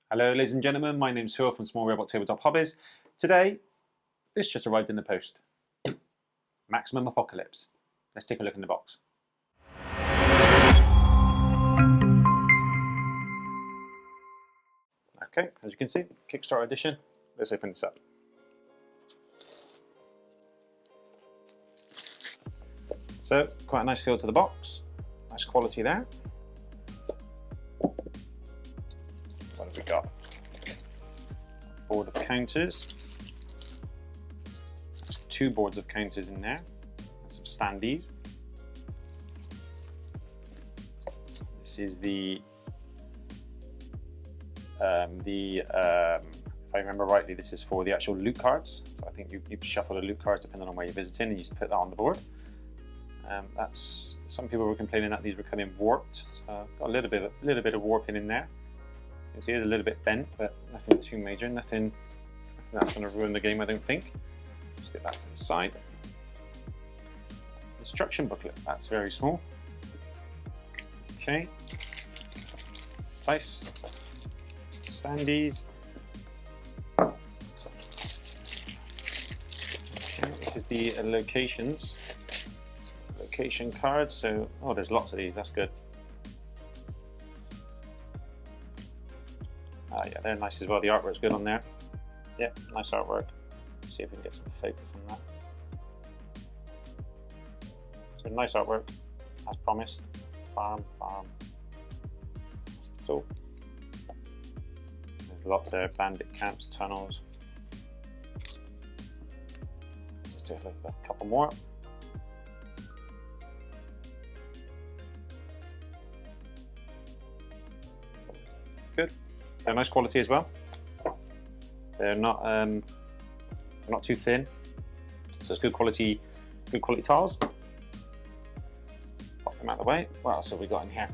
Hello ladies and gentlemen, my name's Phil from Small Robot Tabletop Hobbies. Today, this just arrived in the post. Maximum Apocalypse. Let's take a look in the box. Okay, as you can see, Kickstarter edition. Let's open this up. So, quite a nice feel to the box. Nice quality there. What have we got? Board of counters. There's 2 boards of counters in there. And some standees. This is if I remember rightly, this is for the actual loot cards. So I think you shuffle the loot cards depending on where you're visiting, and you just put that on the board. Some people were complaining that these were coming warped, so got a little bit of warping in there. You can see it's a little bit bent, but nothing too major, nothing that's going to ruin the game, I don't think. Stick that to the side. Instruction booklet, that's very small. Okay. Place. Standees. Okay, this is the location cards. So, oh, there's lots of these. That's good. Yeah, they're nice as well. The artwork's good on there. Yeah, nice artwork. Let's see if we can get some focus on that. So nice artwork, as promised. Farm. Hospital. There's lots there. Bandit camps, tunnels. Just take a look at a couple more. Good. They're nice quality as well. They're not too thin, so it's good quality tiles. Pop them out of the way. What else have we got in here?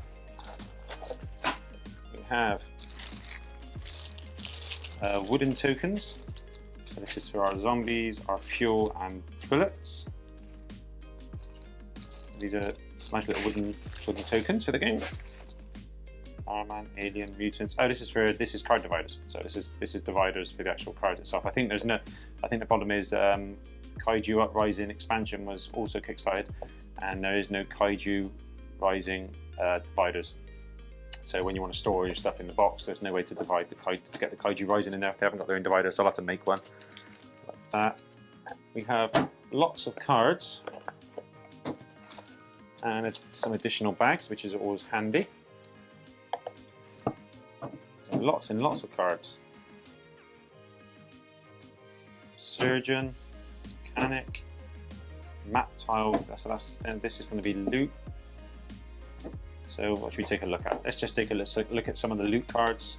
We have wooden tokens. So this is for our zombies, our fuel, and bullets. These are nice little wooden tokens for the game. Fireman, alien, mutants. Oh, this is card dividers. So this is dividers for the actual card itself. I think the problem is Kaiju Uprising expansion was also kickstarted, and there is no Kaiju Rising dividers. So when you want to store your stuff in the box, there's no way to divide to get the Kaiju Rising in there if they haven't got their own divider. So I'll have to make one. So that's that. We have lots of cards and some additional bags, which is always handy. Lots and lots of cards. Surgeon, mechanic, map tiles. And this is going to be loot. So what should we take a look at? Let's just take a look at some of the loot cards.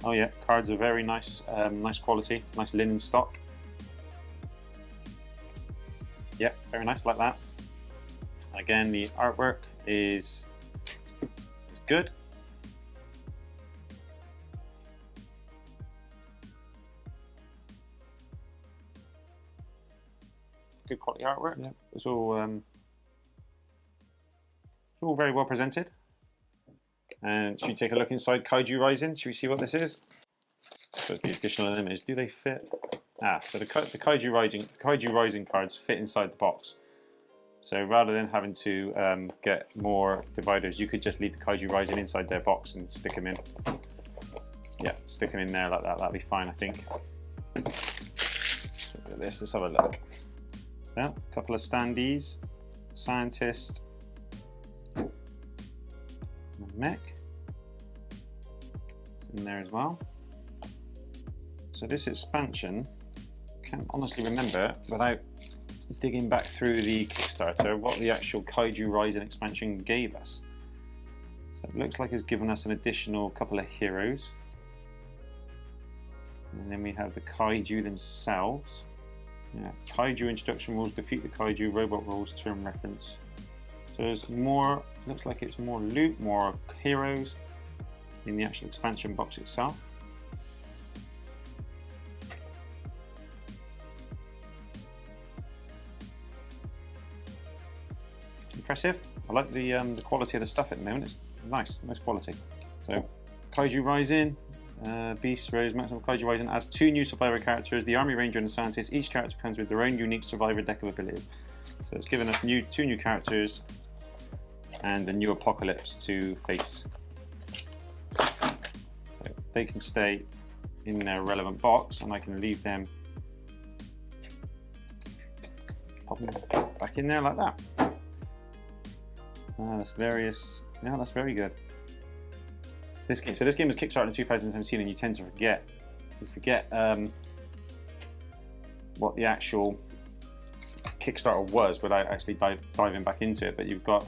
Oh yeah, cards are very nice, nice quality, nice linen stock. Yeah, very nice like that. Again, the artwork is good. Good quality artwork. Yeah. It's all very well presented. And should we take a look inside Kaiju Rising? Should we see what this is? So it's the additional image. Do they fit? So the Kaiju Rising cards fit inside the box. So rather than having to get more dividers, you could just leave the Kaiju Rising inside their box and stick them in. Yeah, stick them in there like that. That'll be fine, I think. So look at this. Let's have a look. Yeah, a couple of standees, scientist, and mech. It's in there as well. So this expansion, I can't honestly remember without digging back through the Kickstarter what the actual Kaiju Rising expansion gave us. So it looks like it's given us an additional couple of heroes. And then we have the Kaiju themselves. Yeah, Kaiju introduction rules, defeat the Kaiju, robot rules, term reference. So there's more, looks like it's more loot, more heroes in the actual expansion box itself. Impressive. I like the quality of the stuff at the moment. It's nice quality. So Kaiju Rising, Beast Rose, Maximum Kaiju Rising adds 2 new survivor characters, the Army Ranger and the Scientist. Each character comes with their own unique survivor deck of abilities. So it's given us 2 new characters and a new apocalypse to face. So they can stay in their relevant box, and I can leave them, pop them back in there like that. That's various. Yeah, that's very good. This game. So this game was kickstarted in 2017, and you tend to forget. You forget what the actual Kickstarter was without actually diving back into it. But you've got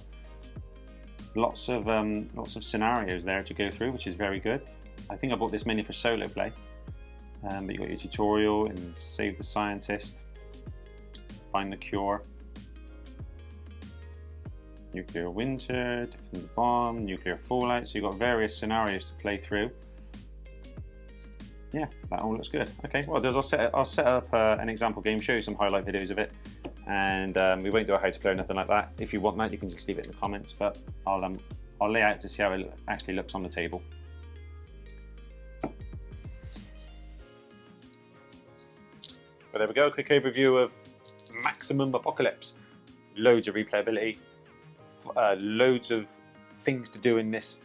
lots of scenarios there to go through, which is very good. I think I bought this mainly for solo play. But you've got your tutorial and save the scientist, find the cure, nuclear winter, defend the bomb, nuclear fallout. So you've got various scenarios to play through. Yeah, that all looks good. Okay, what I'll do is I'll set up an example game, show you some highlight videos of it, and we won't do a how to play or nothing like that. If you want that, you can just leave it in the comments. But I'll lay out to see how it actually looks on the table. But there we go, quick overview of Maximum Apocalypse. Loads of replayability, loads of things to do in this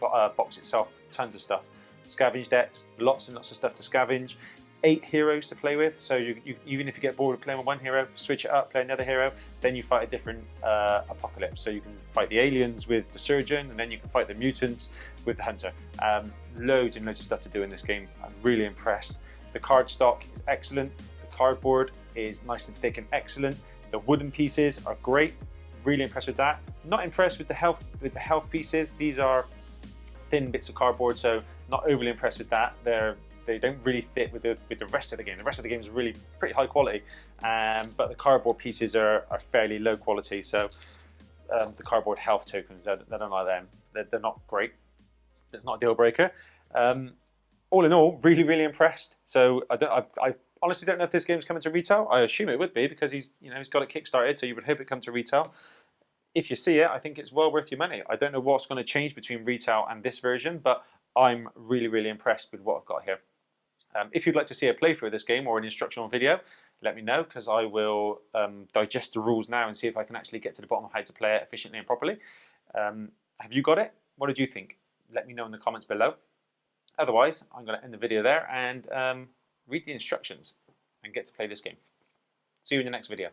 box itself, tons of stuff. Scavenge decks, lots and lots of stuff to scavenge. 8 heroes to play with, so you even if you get bored of playing with one hero, switch it up, play another hero, then you fight a different apocalypse. So you can fight the aliens with the surgeon, and then you can fight the mutants with the hunter. Loads and loads of stuff to do in this game. I'm really impressed. The card stock is excellent. The cardboard is nice and thick and excellent. The wooden pieces are great. Really impressed with that. Not impressed with the health pieces. These are thin bits of cardboard, so not overly impressed with that. They don't really fit with the rest of the game. The rest of the game is really pretty high quality, but the cardboard pieces are fairly low quality. So the cardboard health tokens, I don't like them. They're not great. It's not a deal breaker. All in all, really impressed. So I honestly don't know if this game's coming to retail. I assume it would be because he's got it kickstarted, so you would hope it come to retail. If you see it, I think it's well worth your money. I don't know what's going to change between retail and this version, but I'm really impressed with what I've got here. If you'd like to see a playthrough of this game or an instructional video, let me know, because I will digest the rules now and see if I can actually get to the bottom of how to play it efficiently and properly. Have you got it? What did you think? Let me know in the comments below. Otherwise, I'm going to end the video there and read the instructions and get to play this game. See you in the next video.